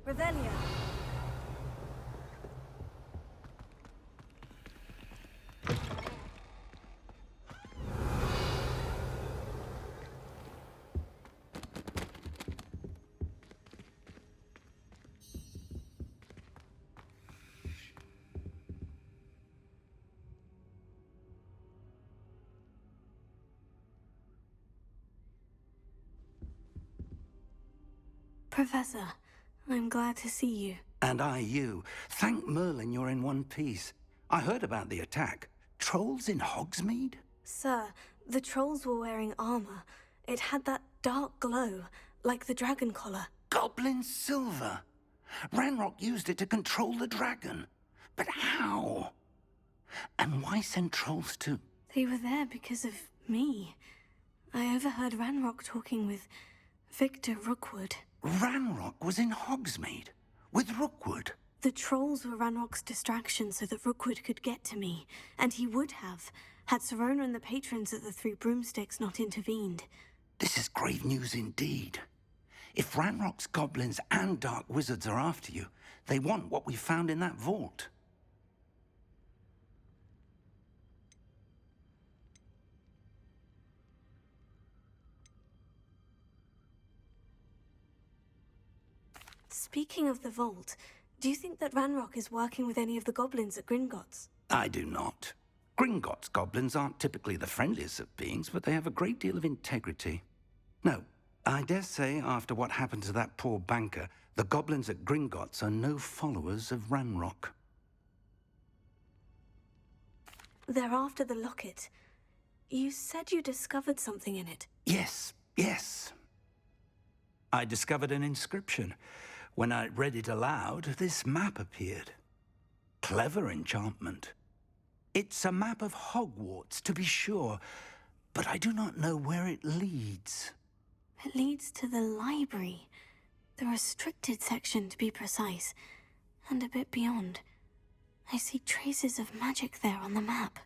Revelio. Professor, I'm glad to see you. And I you. Thank Merlin you're in one piece. I heard about the attack. Trolls in Hogsmeade? Sir, the trolls were wearing armor. It had that dark glow, like the dragon collar. Goblin silver. Ranrock used it to control the dragon. But how? And why send trolls to... They were there because of me. I overheard Ranrock talking with Victor Rookwood. Ranrock was in Hogsmeade? With Rookwood? The trolls were Ranrock's distraction so that Rookwood could get to me. And he would have, had Serona and the patrons at the Three Broomsticks not intervened. This is grave news indeed. If Ranrock's goblins and dark wizards are after you, they want what we found in that vault. Speaking of the vault, do you think that Ranrock is working with any of the goblins at Gringotts? I do not. Gringotts goblins aren't typically the friendliest of beings, but they have a great deal of integrity. No, I dare say after what happened to that poor banker, the goblins at Gringotts are no followers of Ranrock. They're after the locket. You said you discovered something in it. Yes. I discovered an inscription. When I read it aloud, this map appeared. Clever enchantment. It's a map of Hogwarts, to be sure, but I do not know where it leads. It leads to the library. The restricted section, to be precise. And a bit beyond. I see traces of magic there on the map.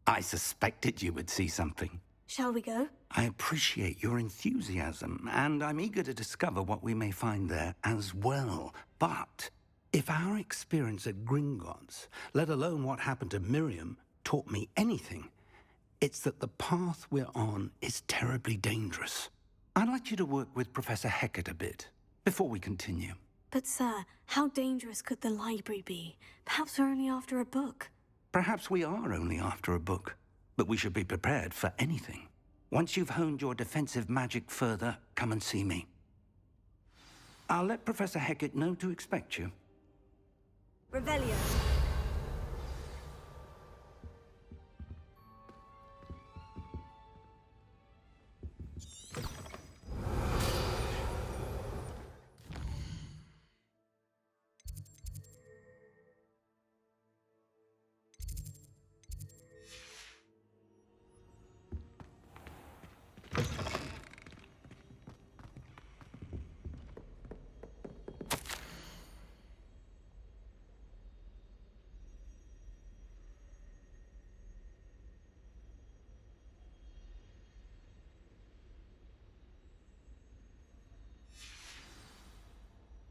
I suspected you would see something. Shall we go? I appreciate your enthusiasm, and I'm eager to discover what we may find there as well. But if our experience at Gringotts, let alone what happened to Miriam, taught me anything, it's that the path we're on is terribly dangerous. I'd like you to work with Professor Hecat a bit, before we continue. But sir, how dangerous could the library be? Perhaps we're only after a book. Perhaps we are only after a book, but we should be prepared for anything. Once you've honed your defensive magic further, come and see me. I'll let Professor Hecat know to expect you. Revelio.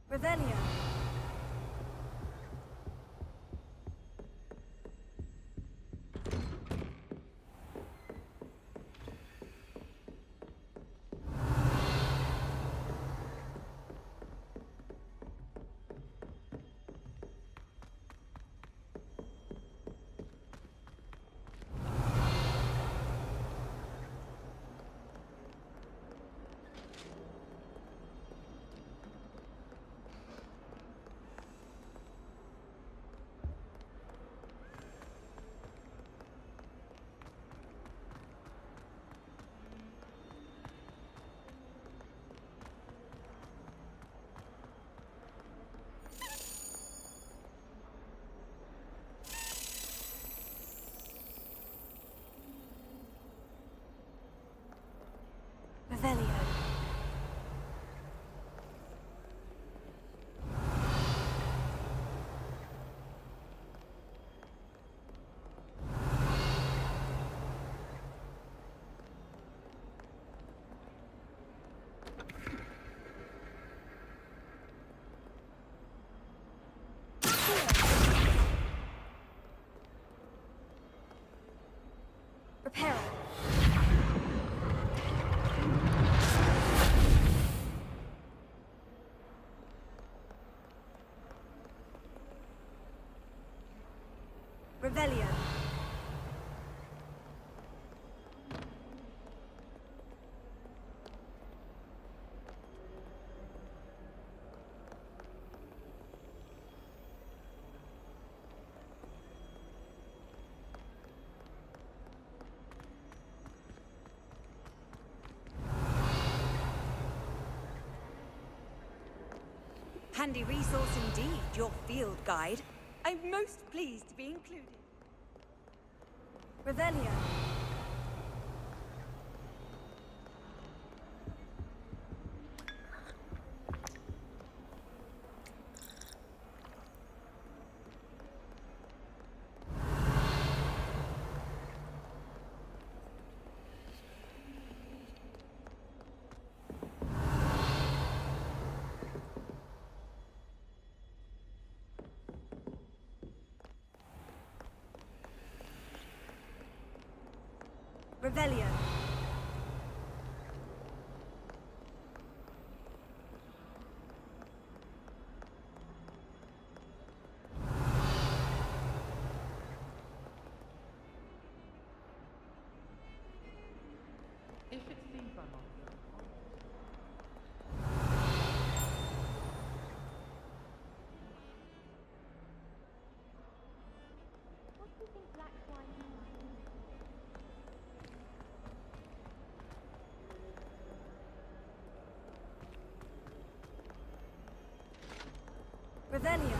Revelio. handy resource indeed, your field guide. I'm most pleased to be included. Revelio. Revelio. If it seems I'm not What do you think black wine means? Revelio.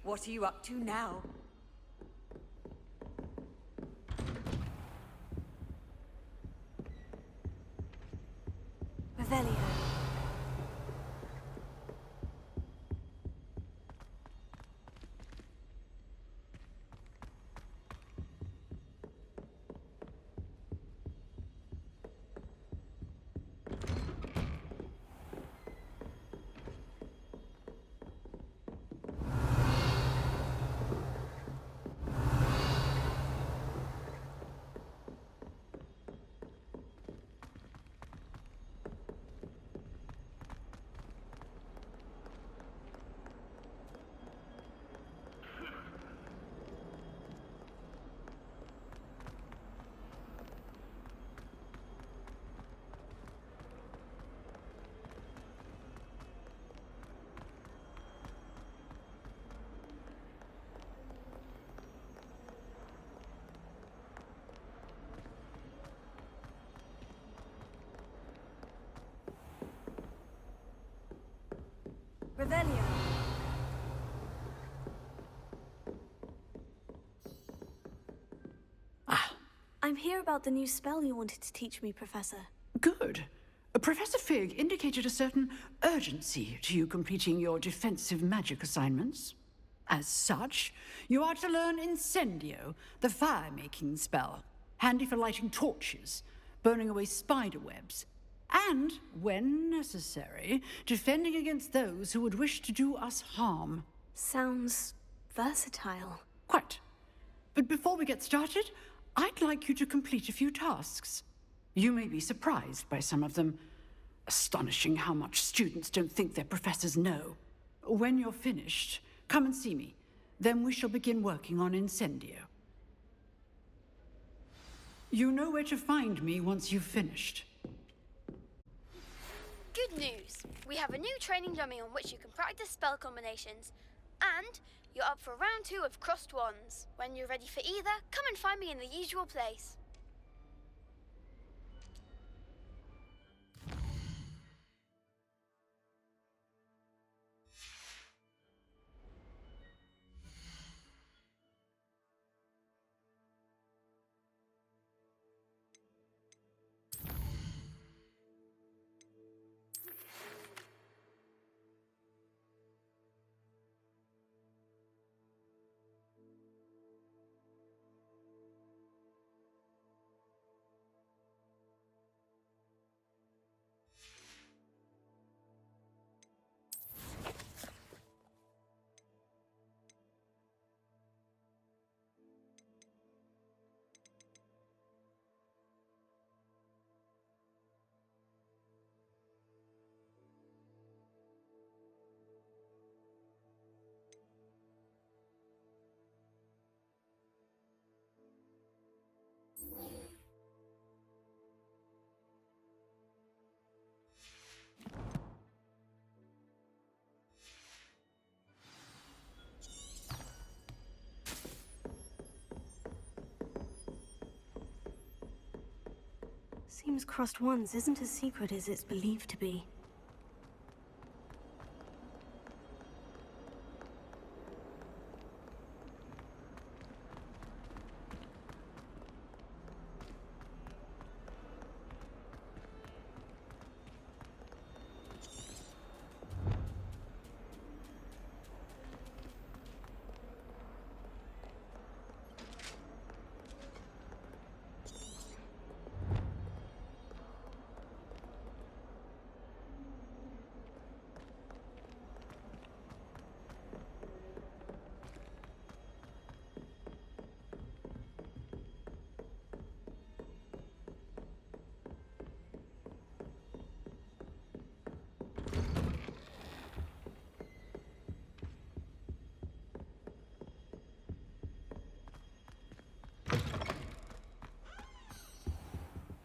What are you up to now? Revelio. Revelio. I'm here about the new spell you wanted to teach me, Professor. Good. Professor Fig indicated a certain urgency to you completing your defensive magic assignments. As such, you are to learn Incendio, the fire-making spell, handy for lighting torches, burning away spider webs, and, when necessary, defending against those who would wish to do us harm. Sounds versatile. Quite. But before we get started, I'd like you to complete a few tasks. You may be surprised by some of them. Astonishing how much students don't think their professors know. When you're finished, come and see me. Then we shall begin working on Incendio. You know where to find me once you've finished. Good news! We have a new training dummy on which you can practice spell combinations. And you're up for round 2 of crossed wands. When you're ready for either, come and find me in the usual place. Seems crossed wands isn't as secret as it's believed to be.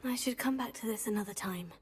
I should come back to this another time.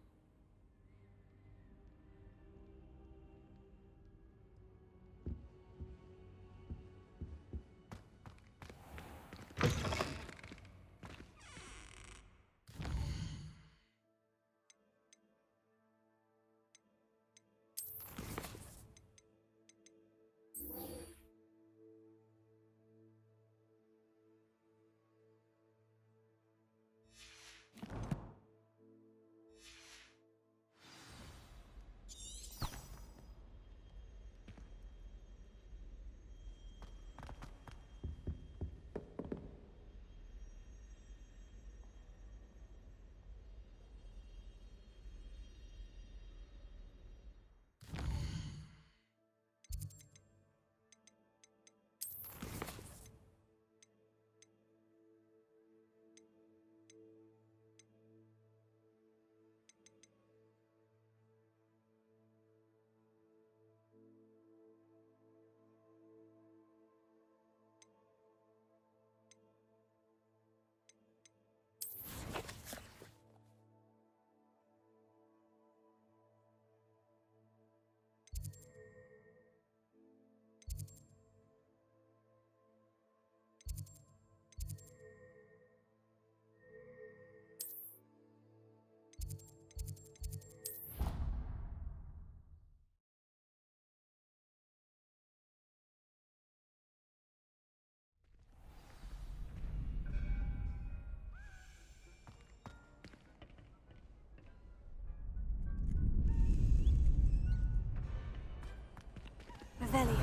Revelio.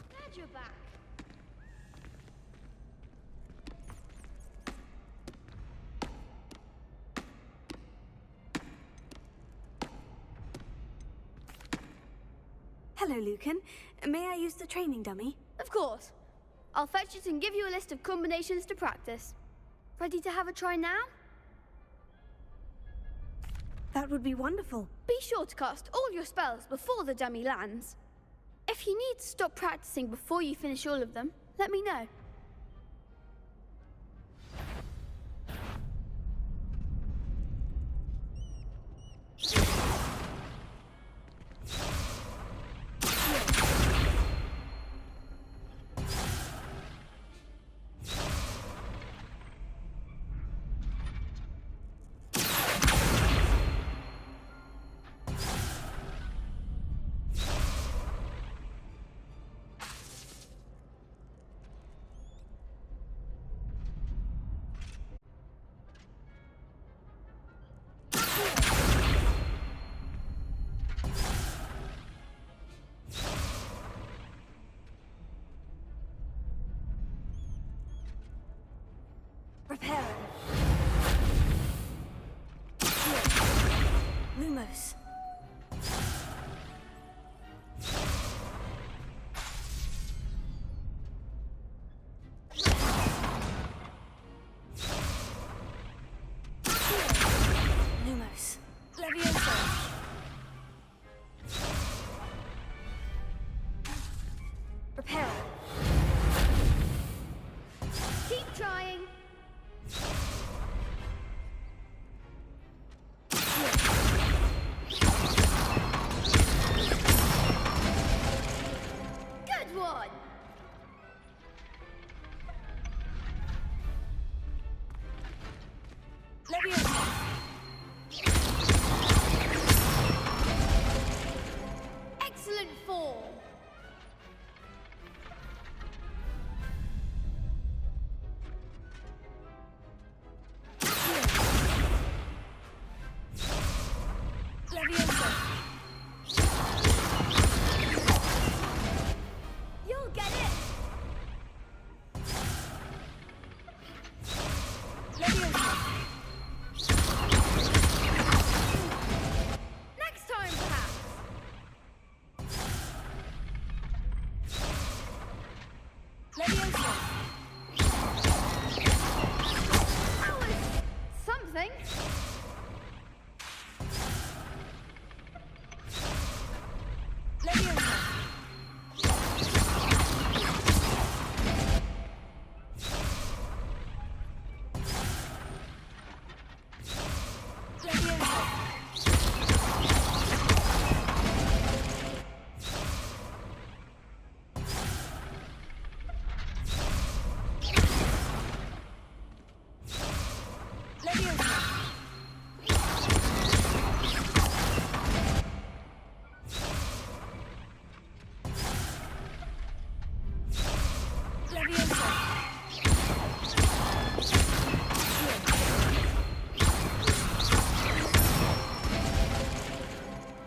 Glad you're back. Hello, Lucan. May I use the training dummy? Of course. I'll fetch it and give you a list of combinations to practice. Ready to have a try now? That would be wonderful. Be sure to cast all your spells before the dummy lands. If you need to stop practicing before you finish all of them, let me know. Reparo. Lumos. Lumos. Levioso. Reparo. Keep trying. Next time, perhaps. That was something.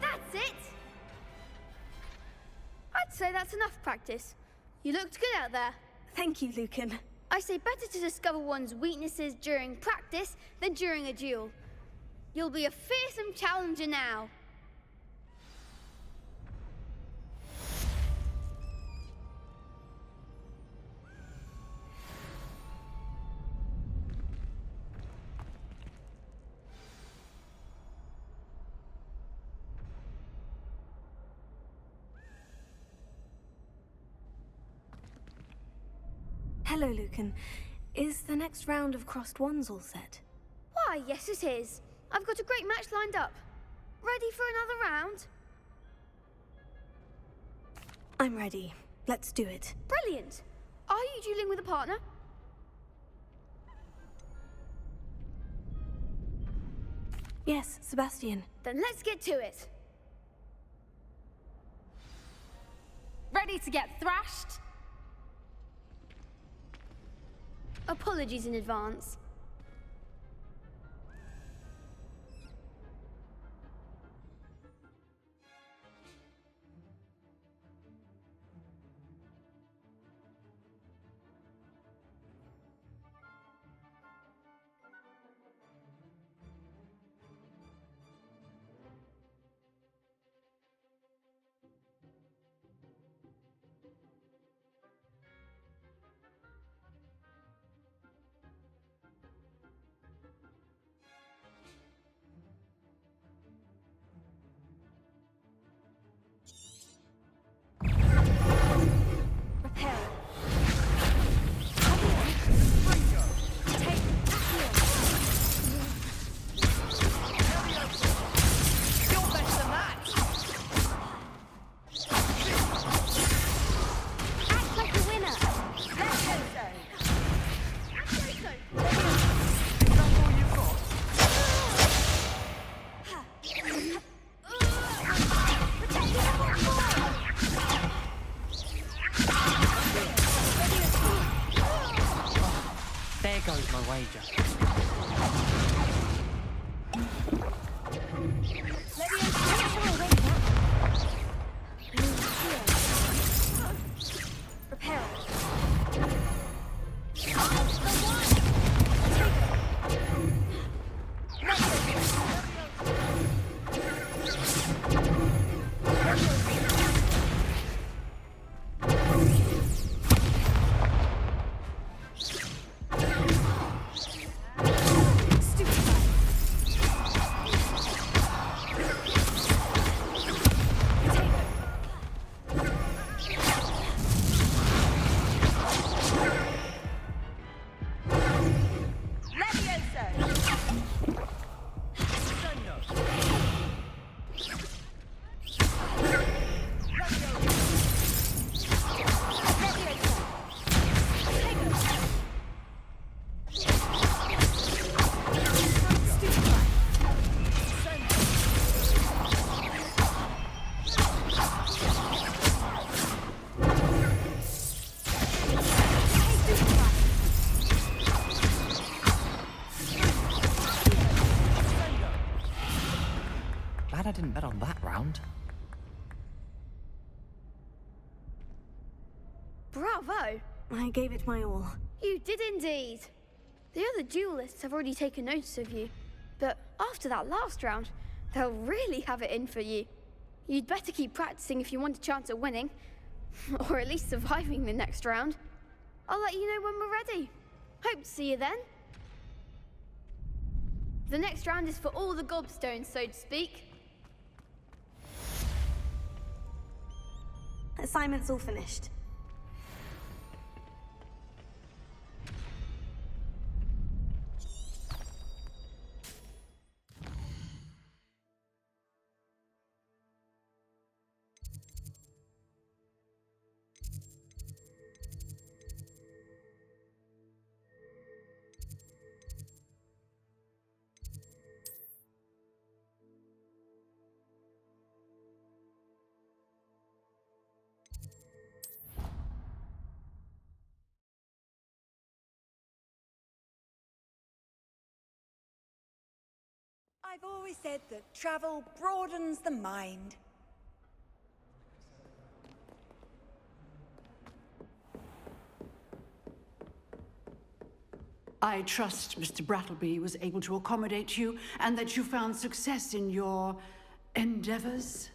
That's it. I'd say that's enough practice. You looked good out there. Thank you, Lucan. I say better to discover one's weaknesses during practice than during a duel. You'll be a fearsome challenger now. Hello, Lucan. Is the next round of crossed wands all set? Why, yes it is. I've got a great match lined up. Ready for another round? I'm ready. Let's do it. Brilliant. Are you dueling with a partner? Yes, Sebastian. Then let's get to it. Ready to get thrashed? Apologies in advance. There goes my wager. Glad I didn't bet on that round. Bravo! I gave it my all. You did indeed. The other duelists have already taken notice of you, but after that last round, they'll really have it in for you. You'd better keep practicing if you want a chance at winning, or at least surviving the next round. I'll let you know when we're ready. Hope to see you then. The next round is for all the gobstones, so to speak. Assignment's all finished. I've always said that travel broadens the mind. I trust Mr. Brattleby was able to accommodate you and that you found success in your endeavors.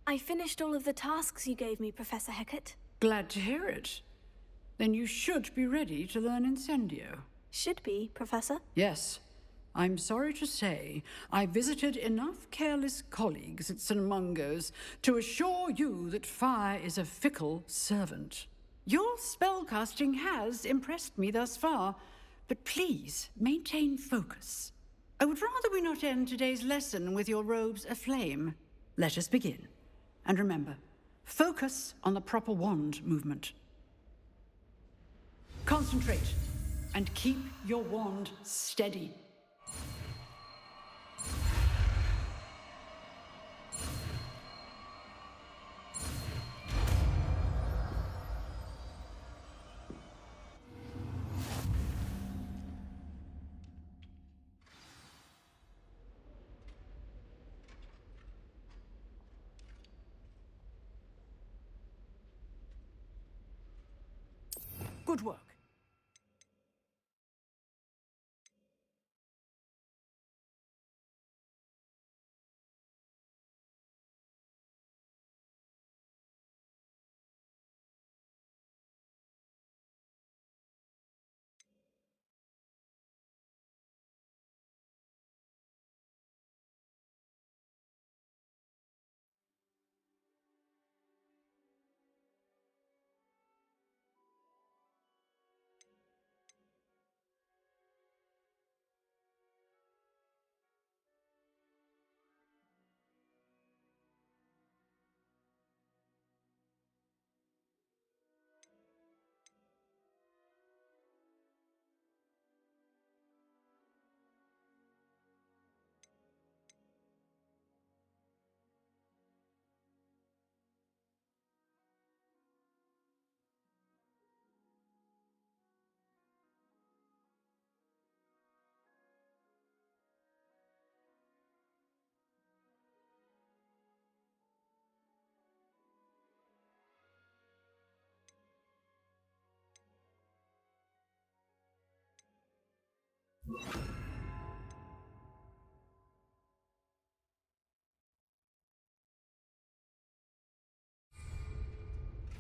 I finished all of the tasks you gave me, Professor Hecat. Glad to hear it. Then you should be ready to learn Incendio. Should be, Professor. Yes. I'm sorry to say, I visited enough careless colleagues at St. Mungo's to assure you that fire is a fickle servant. Your spellcasting has impressed me thus far, but please maintain focus. I would rather we not end today's lesson with your robes aflame. Let us begin. And remember, focus on the proper wand movement. Concentrate. And keep your wand steady. Good work.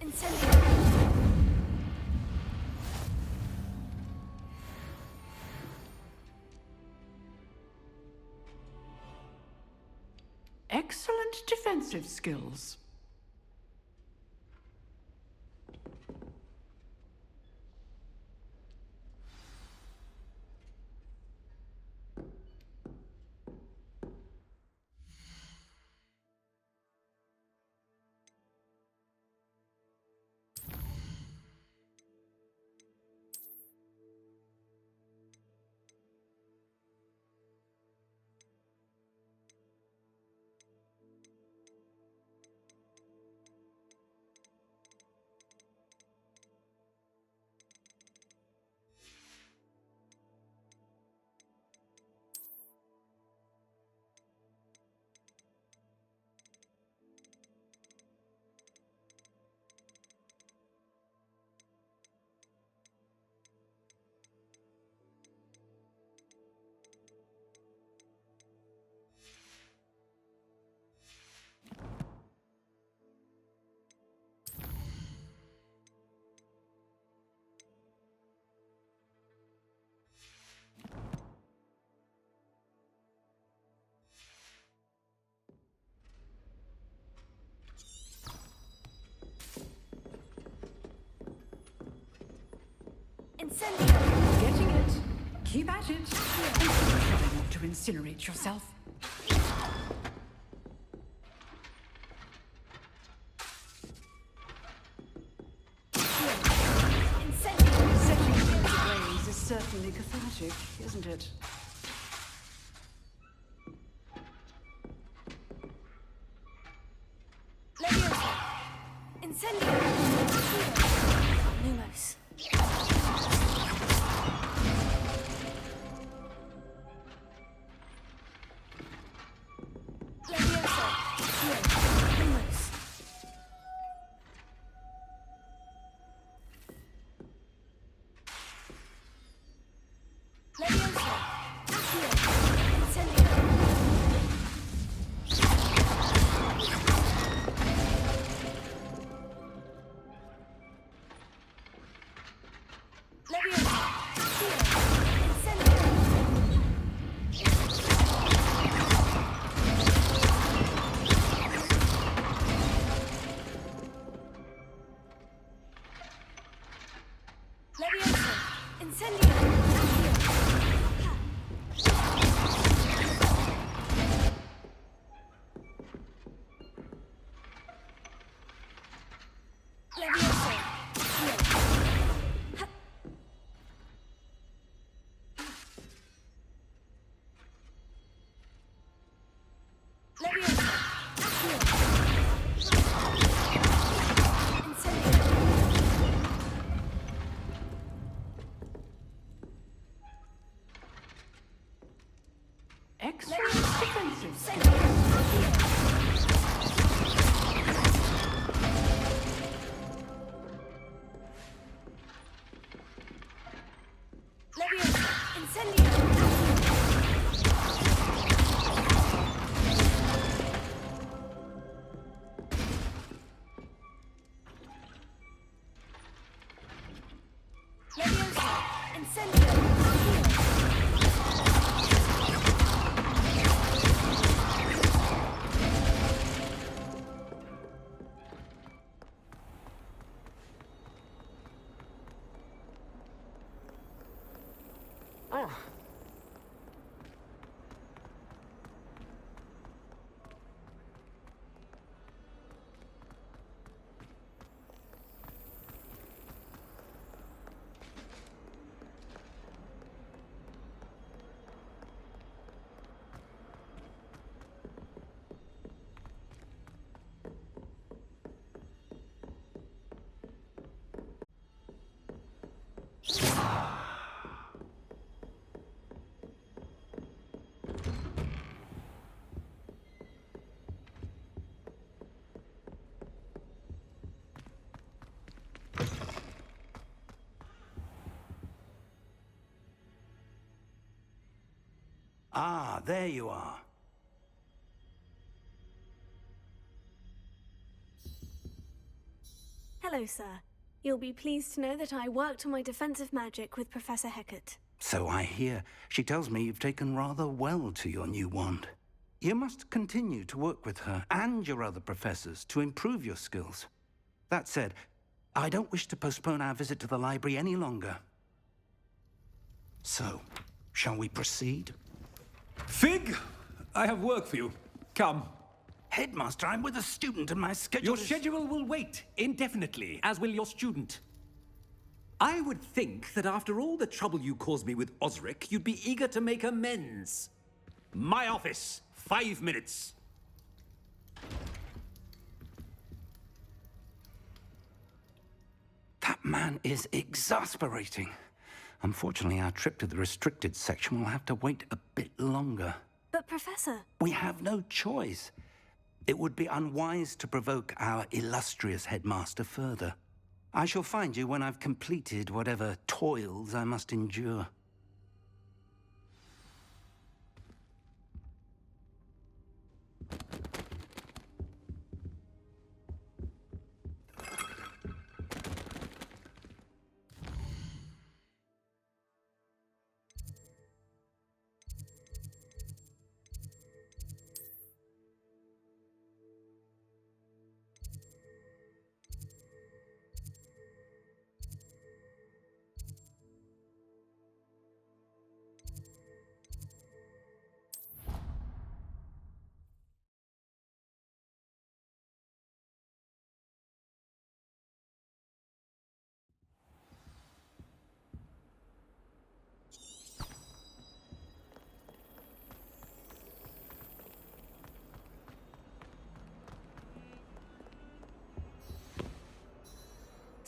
Incendio. Excellent defensive skills. Incendio! Getting it. Keep at it. And keep trying not to incinerate yourself. Incendio! Setting things ablaze is certainly cathartic, isn't it? Leviosa! Incendio! Lumos. Leviosa! Lumos. Leviosa! Accio! Incendio! Leviosa! Accio! Incendio! Leviosa! Incendio! Leviosa! Leviosa! Incendio! Extra Leviosa! defensive. Leviosa! Incendio! Leviosa! Incendio! Ah, there you are. Hello, sir. You'll be pleased to know that I worked on my defensive magic with Professor Hecat. So I hear. She tells me you've taken rather well to your new wand. You must continue to work with her and your other professors to improve your skills. That said, I don't wish to postpone our visit to the library any longer. So, shall we proceed? Fig, I have work for you. Come. Headmaster, I'm with a student and my schedule Your is... schedule will wait indefinitely, as will your student. I would think that after all the trouble you caused me with Osric, you'd be eager to make amends. My office, 5 minutes. That man is exasperating. Unfortunately, our trip to the restricted section will have to wait a bit longer. But, Professor... We have no choice. It would be unwise to provoke our illustrious headmaster further. I shall find you when I've completed whatever toils I must endure.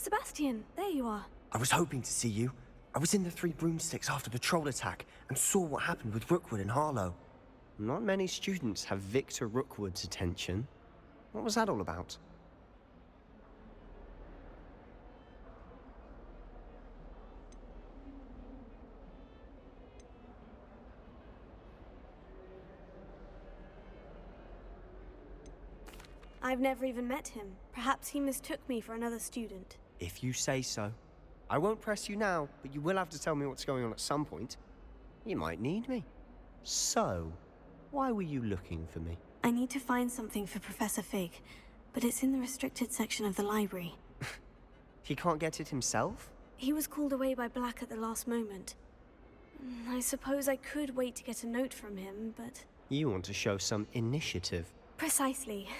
Sebastian, there you are. I was hoping to see you. I was in the Three Broomsticks after the troll attack and saw what happened with Rookwood and Harlow. Not many students have Victor Rookwood's attention. What was that all about? I've never even met him. Perhaps he mistook me for another student. If you say so. I won't press you now, but you will have to tell me what's going on at some point. You might need me. So, why were you looking for me? I need to find something for Professor Fig, but it's in the restricted section of the library. He can't get it himself? He was called away by Black at the last moment. I suppose I could wait to get a note from him, but... You want to show some initiative. Precisely.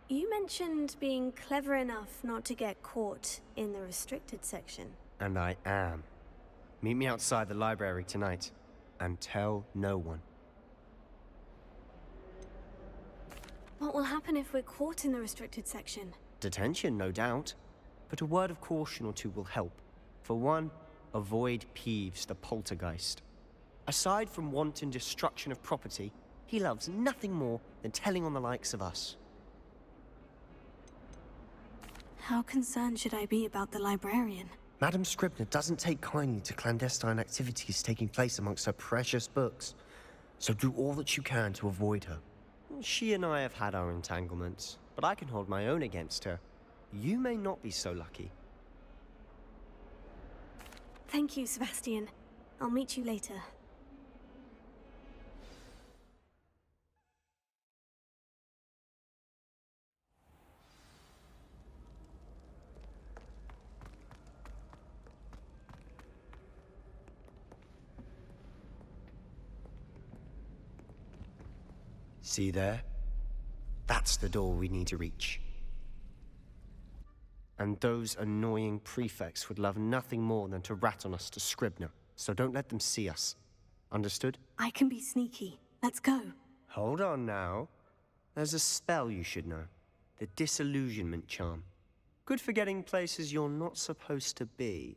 You mentioned being clever enough not to get caught in the restricted section. And I am. Meet me outside the library tonight, and tell no one. What will happen if we're caught in the restricted section? Detention, no doubt. But a word of caution or two will help. For one, avoid Peeves, the poltergeist. Aside from wanton destruction of property, he loves nothing more than telling on the likes of us. How concerned should I be about the librarian? Madame Scribner doesn't take kindly to clandestine activities taking place amongst her precious books. So do all that you can to avoid her. She and I have had our entanglements, but I can hold my own against her. You may not be so lucky. Thank you, Sebastian. I'll meet you later. See there? That's the door we need to reach. And those annoying prefects would love nothing more than to rat on us to Scribner, so don't let them see us. Understood? I can be sneaky. Let's go. Hold on now. There's a spell you should know. The Disillusionment Charm. Good for getting places you're not supposed to be.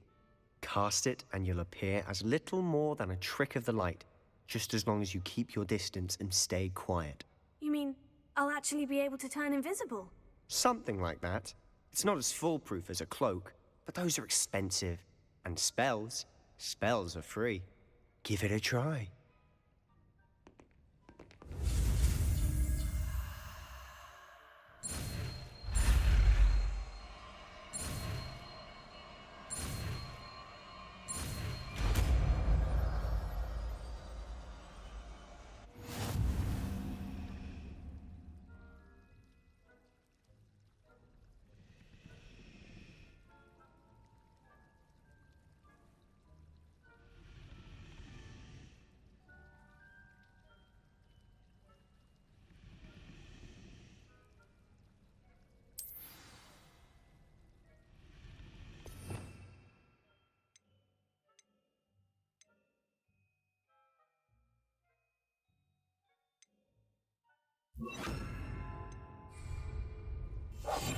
Cast it and you'll appear as little more than a trick of the light, just as long as you keep your distance and stay quiet. You mean I'll actually be able to turn invisible? Something like that. It's not as foolproof as a cloak, but those are expensive. And spells are free. Give it a try.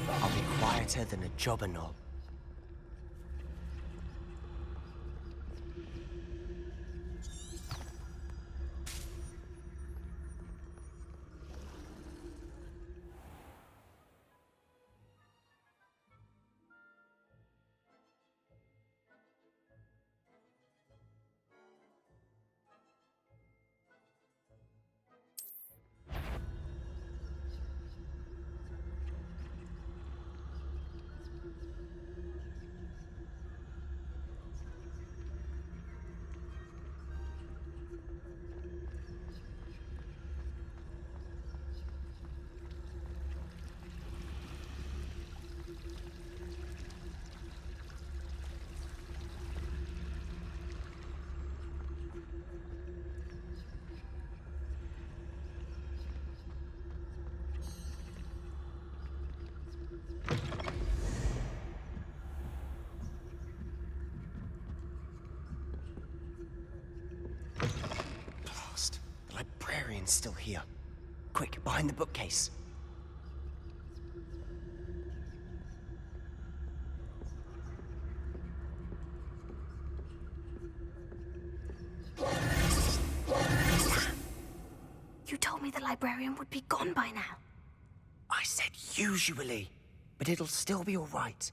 I'll be quieter than a jobberknoll. Librarian's still here. Quick, behind the bookcase. librarian would be gone by now. I said usually, but it'll still be all right.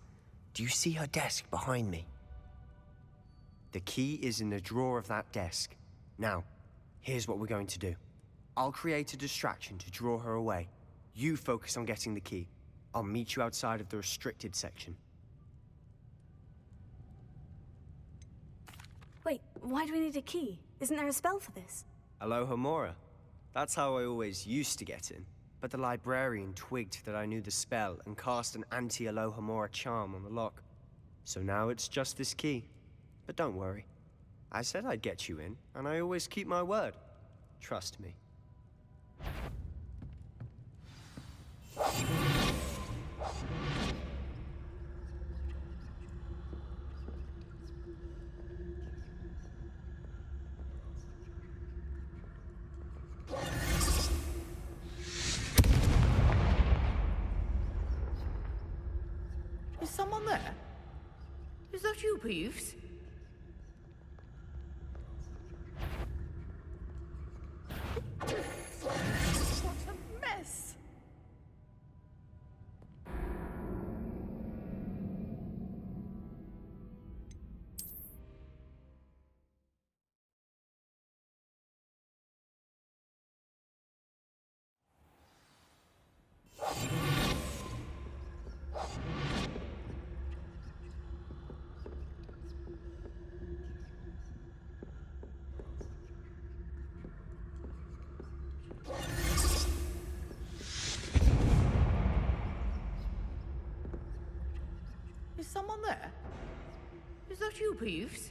Do you see her desk behind me? The key is in the drawer of that desk. Now, here's what we're going to do. I'll create a distraction to draw her away. You focus on getting the key. I'll meet you outside of the restricted section. Wait, why do we need a key? Isn't there a spell for this? Alohomora. That's how I always used to get in. But the librarian twigged that I knew the spell and cast an anti-Alohomora charm on the lock. So now it's just this key. But don't worry. I said I'd get you in, and I always keep my word. Trust me. Is someone there? Is that you, Peeves? What a mess! Is someone there? Is that you, Peeves?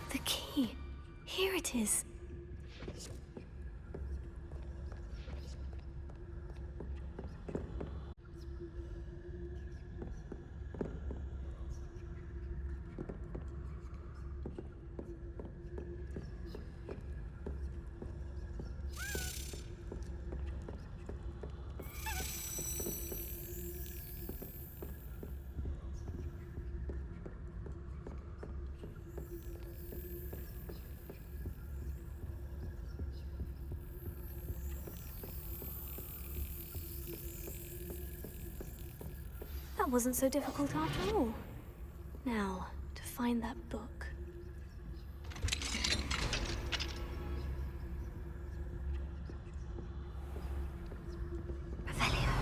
The key. Here it is. That wasn't so difficult after all. Now, to find that book. Revelio.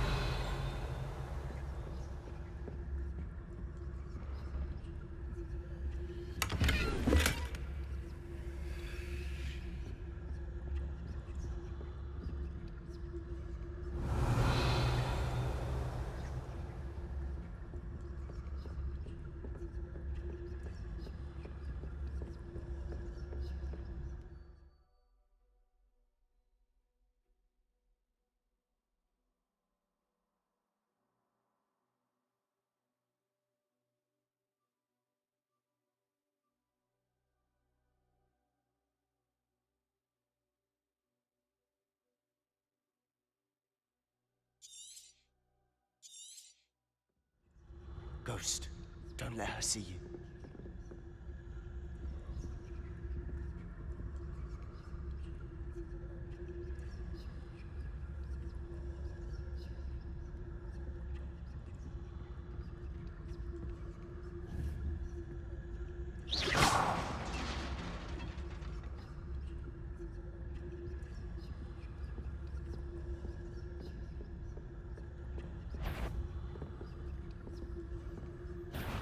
Ghost, don't let her see you.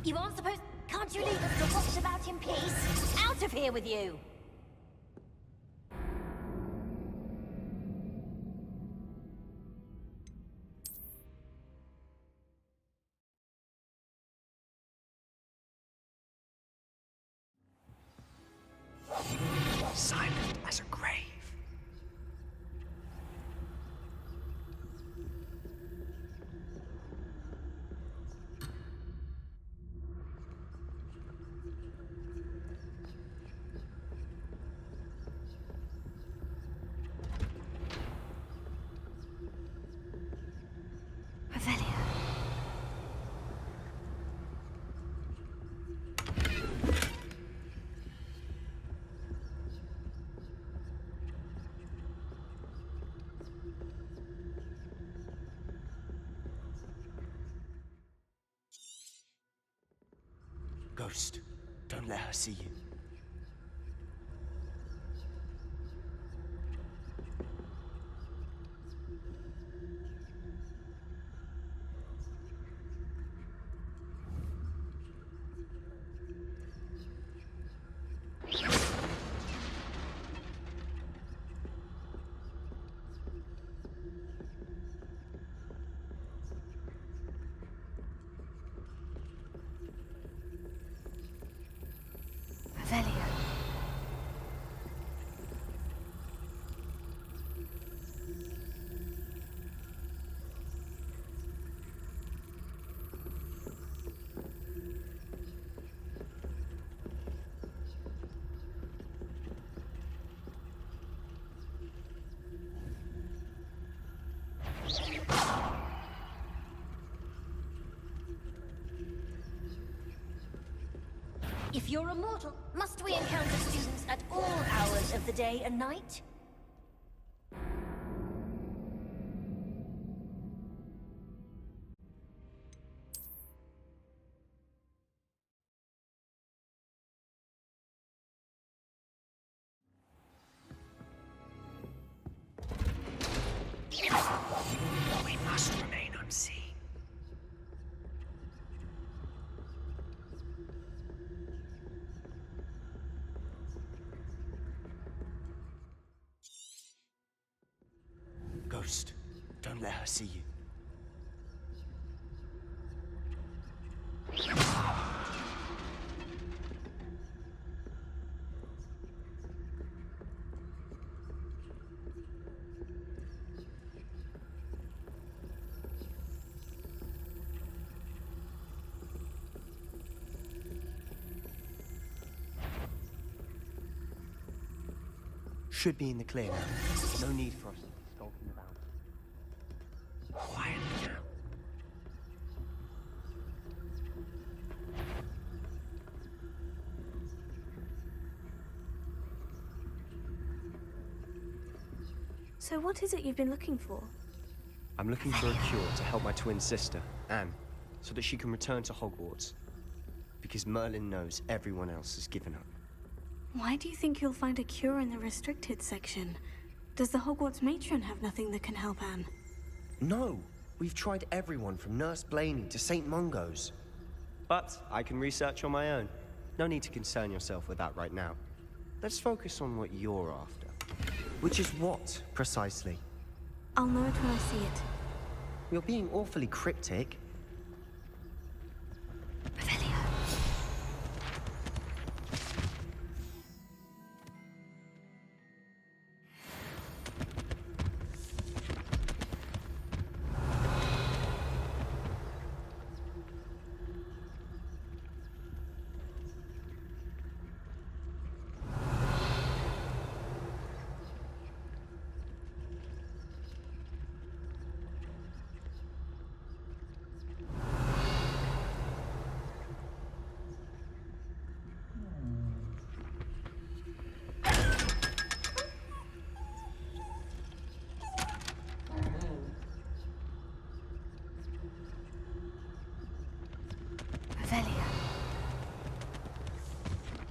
You aren't supposed... Can't you leave us to watch about in peace? Out of here with you! Silent as a grave. Ghost, don't let her see you. If you're a mortal, must we encounter students at all hours of the day and night? We must remain unseen. Ghost, don't let her see you. Should be in the clear now. No need for us to be skulking about. Quietly now. So what is it you've been looking for? I'm looking for a cure to help my twin sister, Anne, so that she can return to Hogwarts. Because Merlin knows everyone else has given up. Why do you think you'll find a cure in the restricted section? Does the Hogwarts matron have nothing that can help Anne? No! We've tried everyone from Nurse Blaney to St. Mungo's. But I can research on my own. No need to concern yourself with that right now. Let's focus on what you're after. Which is what, precisely? I'll know it when I see it. You're being awfully cryptic.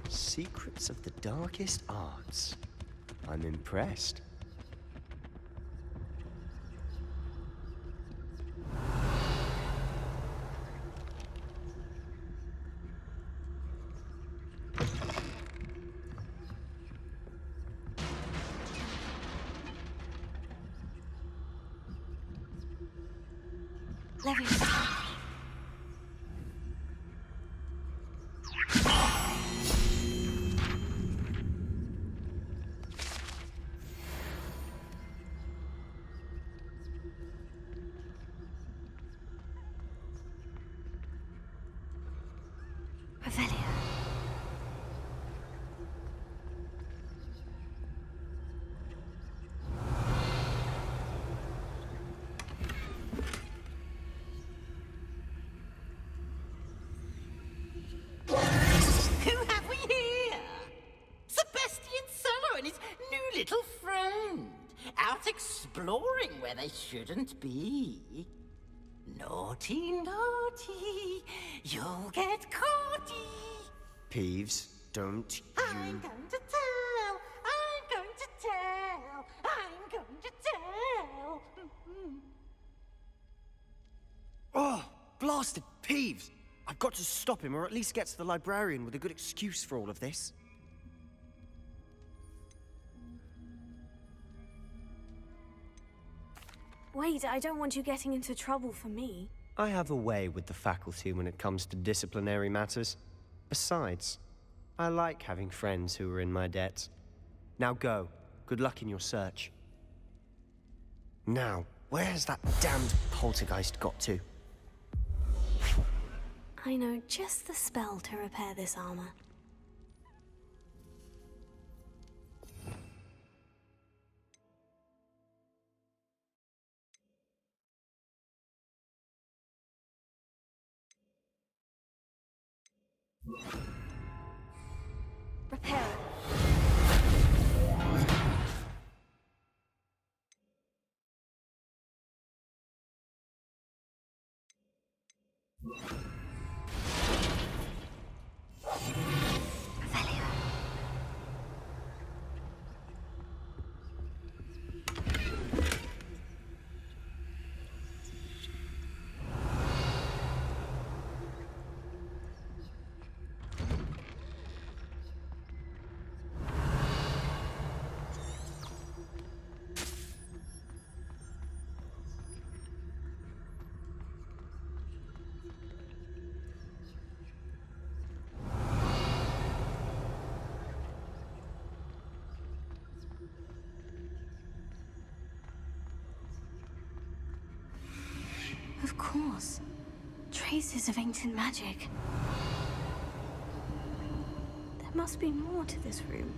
Secrets of the darkest arts. I'm impressed. Exploring where they shouldn't be. Naughty, naughty, you'll get caughty. Peeves, don't you... I'm going to tell! I'm going to tell! I'm going to tell! Oh, blasted Peeves! I've got to stop him, or at least get to the librarian with a good excuse for all of this. Wait, I don't want you getting into trouble for me. I have a way with the faculty when it comes to disciplinary matters. Besides, I like having friends who are in my debt. Now go. Good luck in your search. Now, where's that damned poltergeist got to? I know just the spell to repair this armor. Repair it. Of course. Traces of ancient magic. There must be more to this room.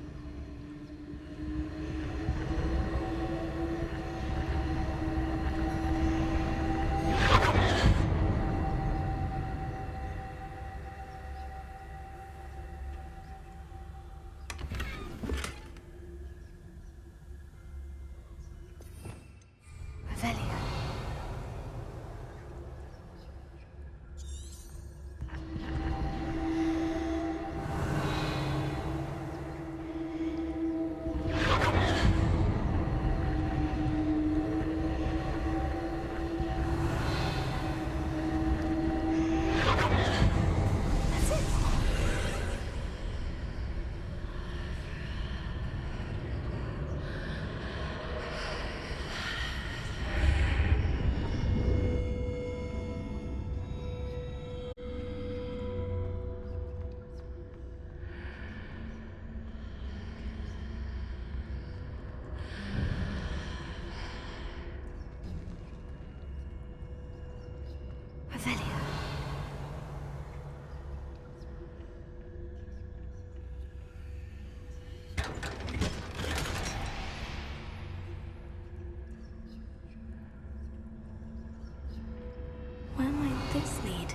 Where might this lead?